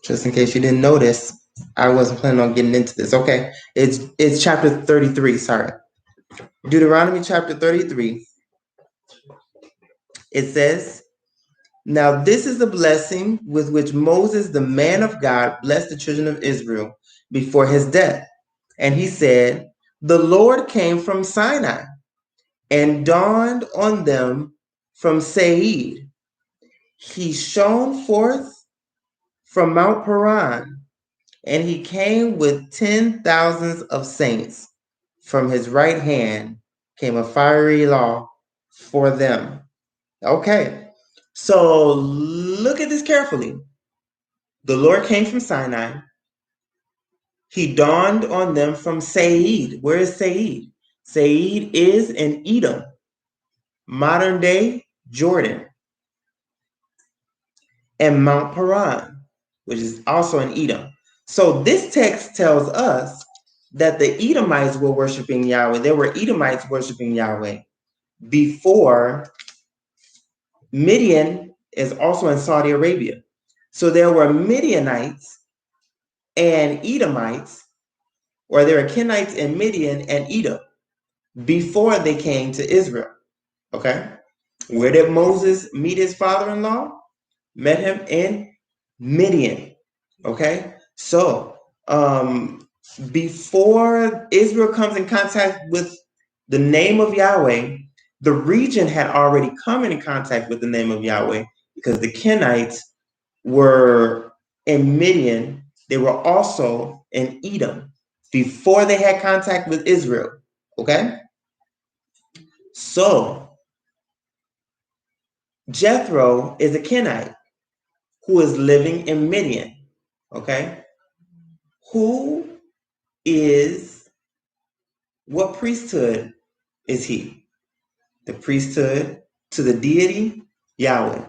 Just in case you didn't notice, I wasn't planning on getting into this. Okay, it's chapter 33, sorry. Deuteronomy chapter 33. It says, "Now this is the blessing with which Moses, the man of God, blessed the children of Israel before his death. And he said, the Lord came from Sinai and dawned on them from Seir. He shone forth from Mount Paran, and he came with 10,000s of saints. From his right hand came a fiery law for them." Okay, so look at this carefully. The Lord came from Sinai. He dawned on them from Seir. Where is Seir? Seir is in Edom, modern day Jordan, and Mount Paran, which is also in Edom. So this text tells us that the Edomites were worshiping Yahweh. There were Edomites worshiping Yahweh before. Midian is also in Saudi Arabia. So there were Midianites and Edomites, or there were Kenites in Midian and Edom before they came to Israel. Okay? Where did Moses meet his father-in-law? Met him in Midian. Okay? So before Israel comes in contact with the name of Yahweh, the region had already come in contact with the name of Yahweh because the Kenites were in Midian. They were also in Edom before they had contact with Israel. Okay? So Jethro is a Kenite who is living in Midian. Okay? Who is, what priesthood is he? The priesthood to the deity Yahweh.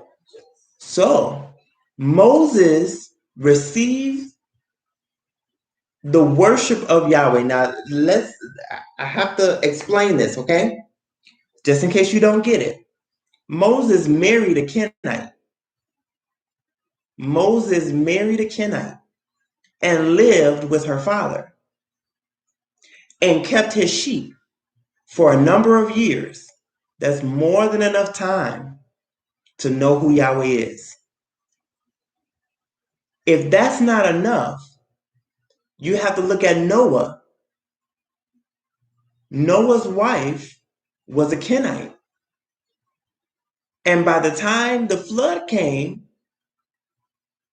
So Moses received the worship of Yahweh. Now I have to explain this, okay? Just in case you don't get it. Moses married a Kenite. Moses married a Kenite and lived with her father and kept his sheep for a number of years. That's more than enough time to know who Yahweh is. If that's not enough, you have to look at Noah. Noah's wife was a Kenite. And by the time the flood came,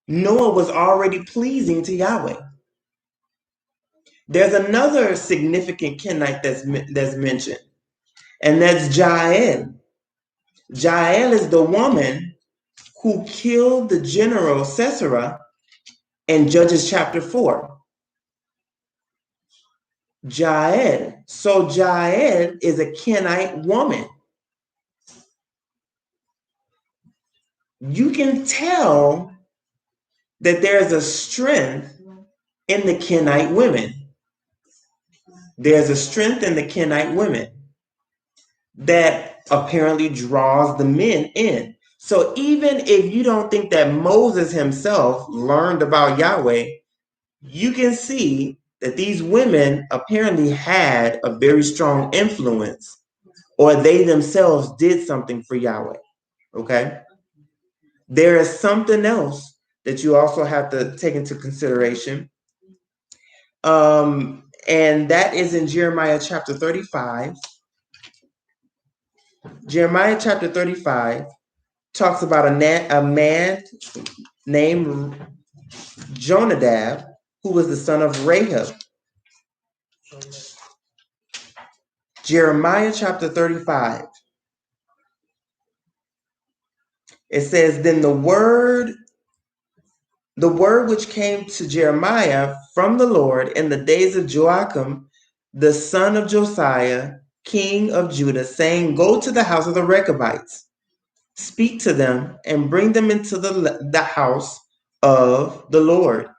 Noah was already pleasing to Yahweh. There's another significant Kenite that's mentioned, and that's Jael. Jael is the woman who killed the general Sisera in Judges chapter 4. Jael. So Jael is a Kenite woman. You can tell that there's a strength in the Kenite women. There's a strength in the Kenite women that apparently draws the men in. So even if you don't think that Moses himself learned about Yahweh, you can see that these women apparently had a very strong influence, or they themselves did something for Yahweh. Okay? There is something else that you also have to take into consideration. And that is in Jeremiah chapter 35. Jeremiah chapter 35 talks about a man named Jonadab, who was the son of Rahab. Jeremiah chapter 35. It says, then the word which came to Jeremiah from the Lord in the days of Joachim, the son of Josiah, king of Judah, saying, go to the house of the Rechabites, speak to them, and bring them into the house of the Lord,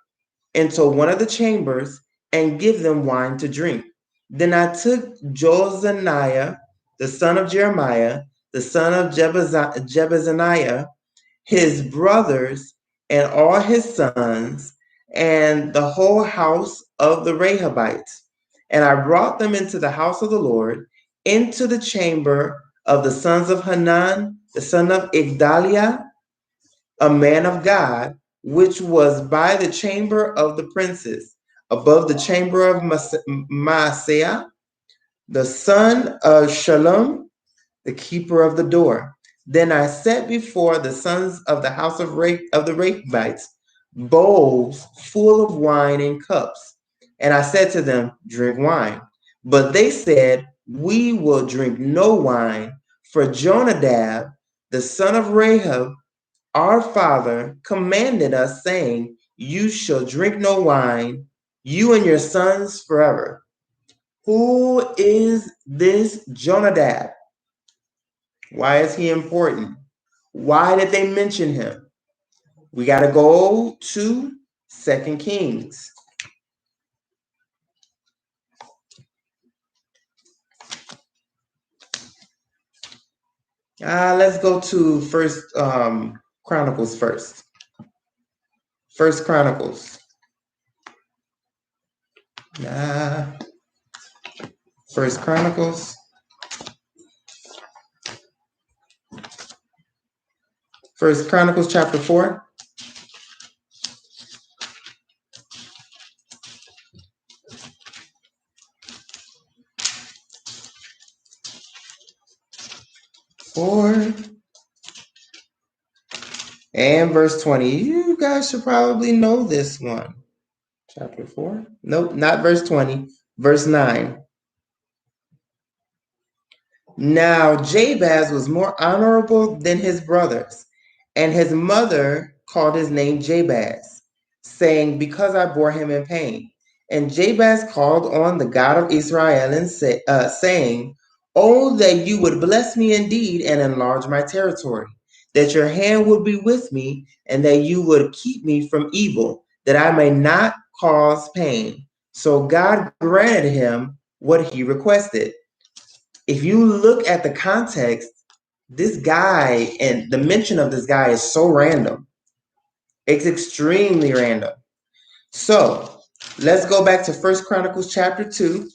into one of the chambers, and give them wine to drink. Then I took Jozaniah, the son of Jeremiah, the son of Jebezaniah, his brothers, and all his sons, and the whole house of the Rehabites. And I brought them into the house of the Lord, into the chamber of the sons of Hanan, the son of Igdaliah, a man of God, which was by the chamber of the princes, above the chamber of Maaseiah, the son of Shalom, the keeper of the door. Then I set before the sons of the house of the Rechabites bowls full of wine and cups. And I said to them, drink wine. But they said, we will drink no wine, for Jonadab, the son of Rahab, our father, commanded us, saying, you shall drink no wine, you and your sons forever. Who is this Jonadab? Why is he important? Why did they mention him? We got to go to 2 Kings. Let's go to First Chronicles first. First Chronicles. First Chronicles. First Chronicles chapter 4. And verse 20. You guys should probably know this one. Chapter 4. Nope, not verse 20. Verse 9. Now Jabez was more honorable than his brothers, and his mother called his name Jabez, saying, because I bore him in pain. And Jabez called on the God of Israel and saying, oh, that you would bless me indeed and enlarge my territory, that your hand would be with me, and that you would keep me from evil, that I may not cause pain. So God granted him what he requested. If you look at the context, this guy and the mention of this guy is so random. It's extremely random. So let's go back to First Chronicles chapter 2.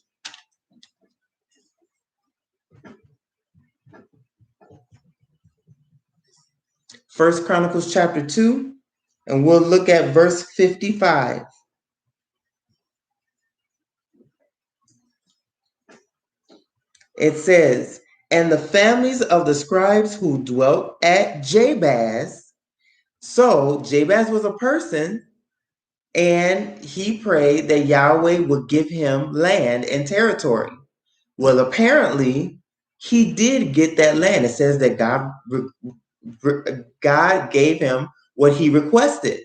First Chronicles chapter 2, and we'll look at verse 55. It says, and the families of the scribes who dwelt at Jabaz. So Jabaz was a person, and he prayed that Yahweh would give him land and territory. Well, apparently, he did get that land. It says that God gave him what he requested.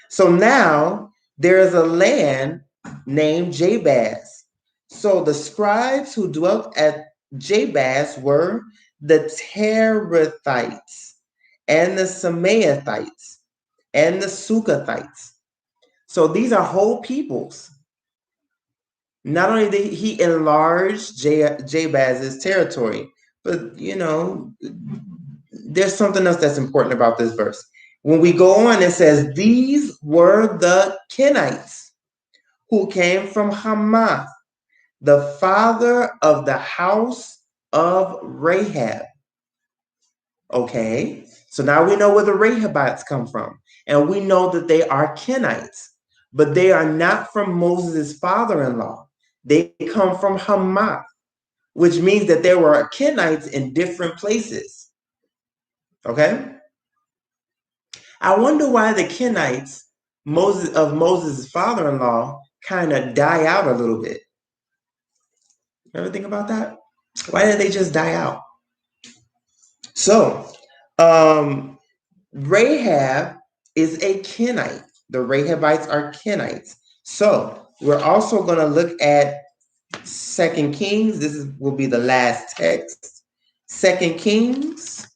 So now there is a land named Jabaz. So the scribes who dwelt at Jabaz were the Terathites and the Samaathites and the Sukathites. So these are whole peoples. Not only did he enlarge Jabaz's territory, but there's something else that's important about this verse. When we go on, it says, these were the Kenites who came from Hamath, the father of the house of Rahab. Okay, so now we know where the Rahabites come from, and we know that they are Kenites, but they are not from Moses' father-in-law. They come from Hamath, which means that there were Kenites in different places. Okay? I wonder why the Kenites, Moses' father-in-law, kind of die out a little bit. Ever think about that? Why did they just die out? So, Rahab is a Kenite. The Rahabites are Kenites. So, we're also going to look at 2 Kings. Will be the last text. 2 Kings.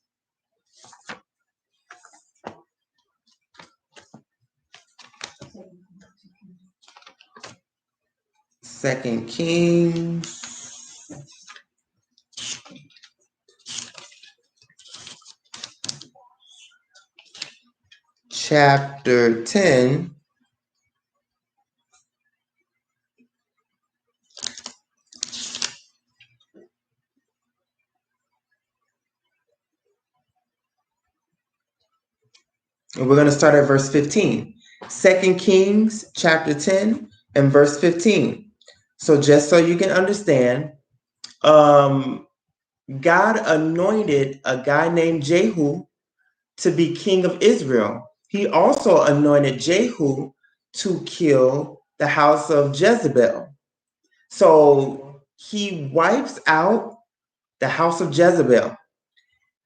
2 Kings. Chapter 10. And we're going to start at verse 15. 2 Kings chapter 10 and verse 15. So just so you can understand, God anointed a guy named Jehu to be king of Israel. He also anointed Jehu to kill the house of Jezebel. So he wipes out the house of Jezebel.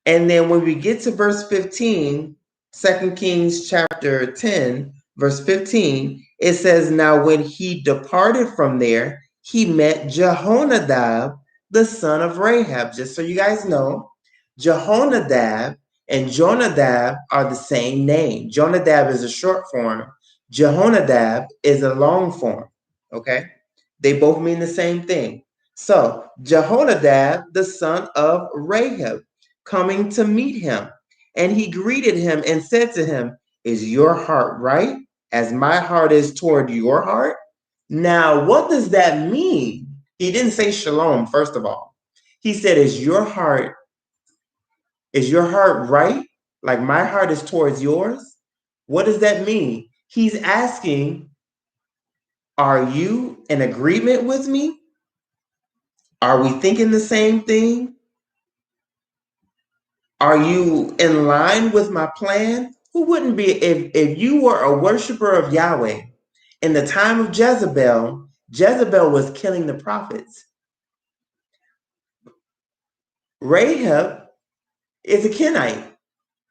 And then when we get to verse 15, 2 Kings chapter 10, verse 15, it says, now when he departed from there, he met Jehonadab, the son of Rahab. Just so you guys know, Jehonadab and Jonadab are the same name. Jonadab is a short form. Jehonadab is a long form. Okay? They both mean the same thing. So Jehonadab, the son of Rahab, coming to meet him. And he greeted him and said to him, is your heart right as my heart is toward your heart? Now, what does that mean? He didn't say shalom, first of all. He said, is your heart right? Like my heart is towards yours? What does that mean? He's asking, are you in agreement with me? Are we thinking the same thing? Are you in line with my plan? Who wouldn't be if you were a worshiper of Yahweh in the time of Jezebel? Jezebel was killing the prophets. Rahab is a Kenite.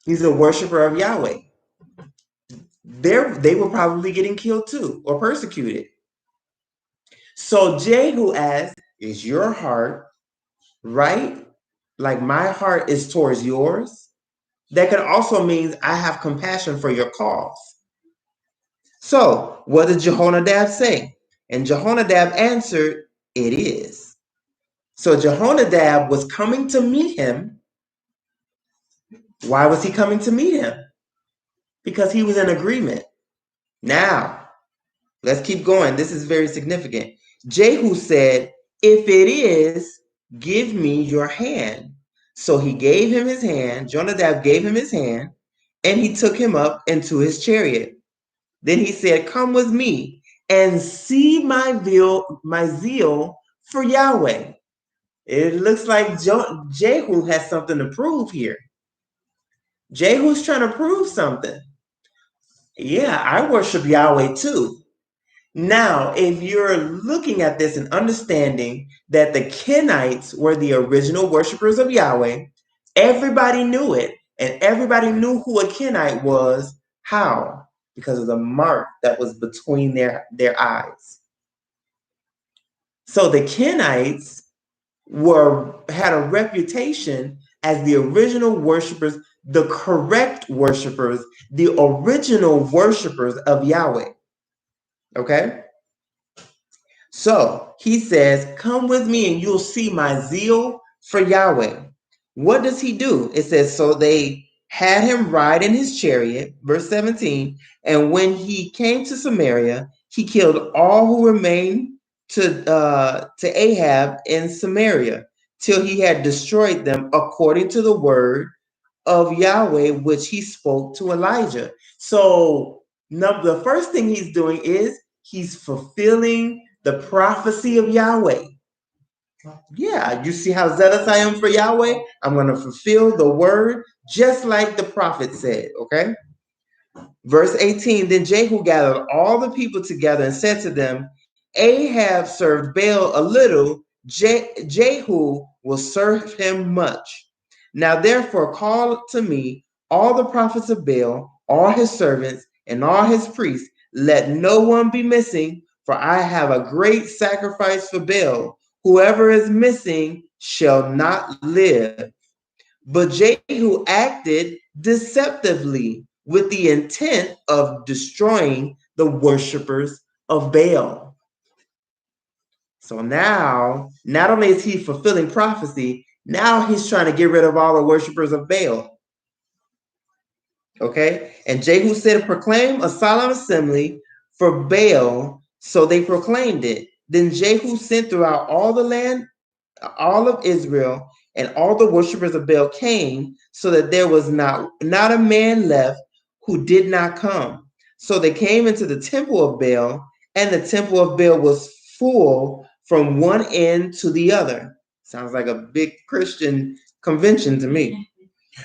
He's a worshiper of Yahweh. They were probably getting killed too or persecuted. So Jehu asked, is your heart right? Like my heart is towards yours? That could also mean I have compassion for your cause. So what did Jehonadab say? And Jehonadab answered, it is. So Jehonadab was coming to meet him. Why was he coming to meet him? Because he was in agreement. Now, let's keep going. This is very significant. Jehu said, if it is, give me your hand. So he gave him his hand. Jonadab gave him his hand, and he took him up into his chariot. Then he said, come with me and see my zeal for Yahweh. It looks like Jehu has something to prove here. Jehu's trying to prove something. Yeah, I worship Yahweh too. Now, if you're looking at this and understanding that the Kenites were the original worshipers of Yahweh, everybody knew it, and everybody knew who a Kenite was. How? Because of the mark that was between their eyes. So the Kenites had a reputation as the original worshipers, the correct worshipers, the original worshipers of Yahweh. Okay? So he says, come with me and you'll see my zeal for Yahweh. What does he do? It says, so they had him ride in his chariot, verse 17, and when he came to Samaria, he killed all who remained to Ahab in Samaria, till he had destroyed them according to the word of Yahweh, which he spoke to Elijah. So the first thing he's doing is he's fulfilling the prophecy of Yahweh. Yeah, you see how zealous I am for Yahweh? I'm going to fulfill the word just like the prophet said, okay? Verse 18, then Jehu gathered all the people together and said to them, Ahab served Baal a little, Jehu will serve him much. Now therefore call to me all the prophets of Baal, all his servants, and all his priests. Let no one be missing, for I have a great sacrifice for Baal. Whoever is missing shall not live. But Jehu acted deceptively with the intent of destroying the worshipers of Baal. So now, not only is he fulfilling prophecy, now he's trying to get rid of all the worshipers of Baal. Okay? And Jehu said, proclaim a solemn assembly for Baal. So they proclaimed it. Then Jehu sent throughout all the land, all of Israel, and all the worshipers of Baal came, so that there was not a man left who did not come. So they came into the temple of Baal, and the temple of Baal was full from one end to the other. Sounds like a big Christian convention to me.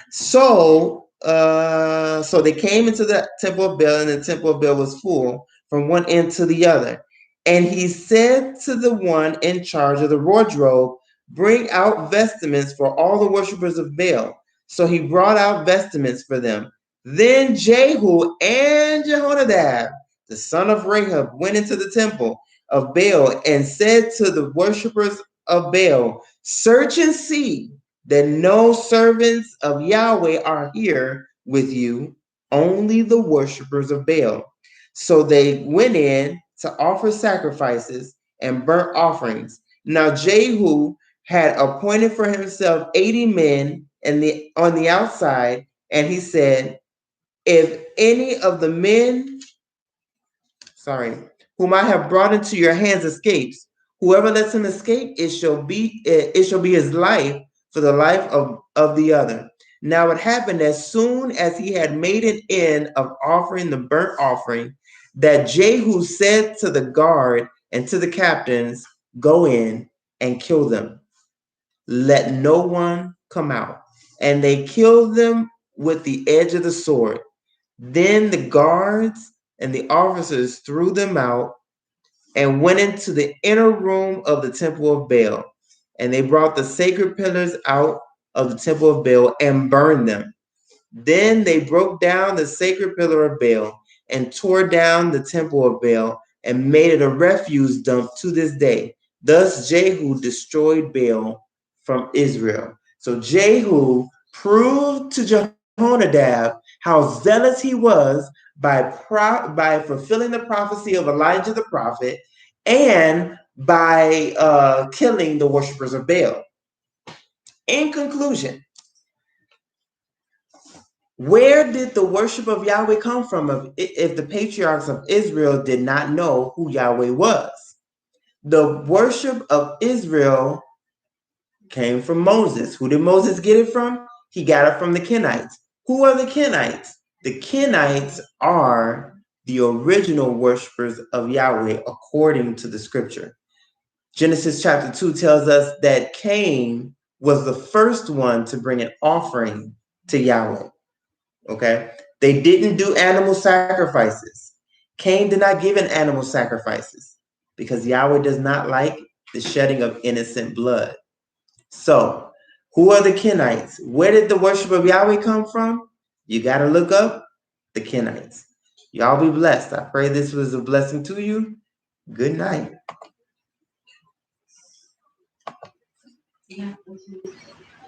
So they came into the temple of Baal, and the temple of Baal was full from one end to the other. And he said to the one in charge of the wardrobe, bring out vestments for all the worshipers of Baal. So he brought out vestments for them. Then Jehu and Jehonadab, the son of Rahab, went into the temple of Baal and said to the worshipers of Baal, search and see that no servants of Yahweh are here with you, only the worshipers of Baal. So they went in to offer sacrifices and burnt offerings. Now Jehu had appointed for himself 80 men on the outside, and he said, if any of the men, whom I have brought into your hands escapes, whoever lets him escape, it shall be his life for the life of the other. Now it happened as soon as he had made an end of offering the burnt offering, that Jehu said to the guard and to the captains, go in and kill them. Let no one come out. And they killed them with the edge of the sword. Then the guards and the officers threw them out and went into the inner room of the temple of Baal. And they brought the sacred pillars out of the temple of Baal and burned them. Then they broke down the sacred pillar of Baal and tore down the temple of Baal and made it a refuse dump to this day. Thus Jehu destroyed Baal from Israel. So Jehu proved to Jehonadab how zealous he was by fulfilling the prophecy of Elijah the prophet and by killing the worshipers of Baal. In conclusion, where did the worship of Yahweh come from if the patriarchs of Israel did not know who Yahweh was? The worship of Israel came from Moses. Who did Moses get it from? He got it from the Kenites. Who are the Kenites? The Kenites are the original worshipers of Yahweh according to the scripture. Genesis chapter 2 tells us that Cain was the first one to bring an offering to Yahweh. Okay? They didn't do animal sacrifices. Cain did not give in animal sacrifices because Yahweh does not like the shedding of innocent blood. So, who are the Kenites? Where did the worship of Yahweh come from? You got to look up the Kenites. Y'all be blessed. I pray this was a blessing to you. Good night.